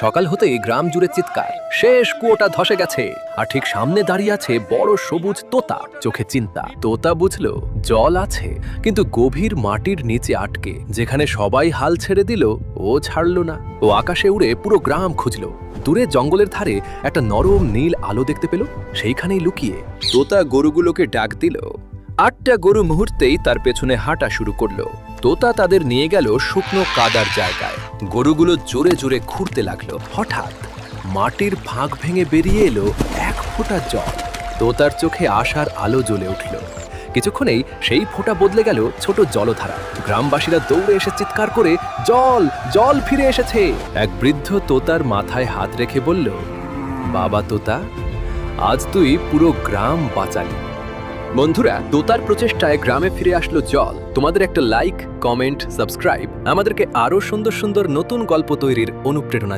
সকাল হতেই গ্রাম জুড়ে চিৎকার, শেষ কুয়োটা ধসে গেছে। আর ঠিক সামনে দাঁড়িয়ে আছে বড় সবুজ তোতা, চোখে চিন্তা। তোতা বুঝলো জল আছে, কিন্তু গভীর মাটির নিচে আটকে। যেখানে সবাই হাল ছেড়ে দিল, ও ছাড়লো না। ও আকাশে উড়ে পুরো গ্রাম খুঁজলো। দূরে জঙ্গলের ধারে একটা নরম নীল আলো দেখতে পেল, সেইখানেই লুকিয়ে। তোতা গরুগুলোকে ডাক দিল। 8টা গরু মুহূর্তেই তার পেছনে হাঁটা শুরু করলো। তোতা তাদের নিয়ে গেল শুকনো কাদার জায়গায়। গরুগুলো জোরে জোরে খুঁড়তে লাগলো। হঠাৎ মাটির ফাঁক ভেঙে বেরিয়ে এলো এক ফোঁটা জল। তোতার চোখে আশার আলো জ্বলে উঠল। কিছুক্ষণেই সেই ফোঁটা বদলে গেল ছোট জলধারা। গ্রামবাসীরা দৌড়ে এসে চিৎকার করে, জল জল ফিরে এসেছে। এক বৃদ্ধ তোতার মাথায় হাত রেখে বলল, বাবা তোতা, আজ তুই পুরো গ্রাম বাঁচালি। বন্ধুরা, তোতার প্রচেষ্টায় গ্রামে ফিরে আসলো জল। তোমাদের একটা লাইক, কমেন্ট, সাবস্ক্রাইব আমাদেরকে আরো সুন্দর সুন্দর নতুন গল্প তৈরির অনুপ্রেরণা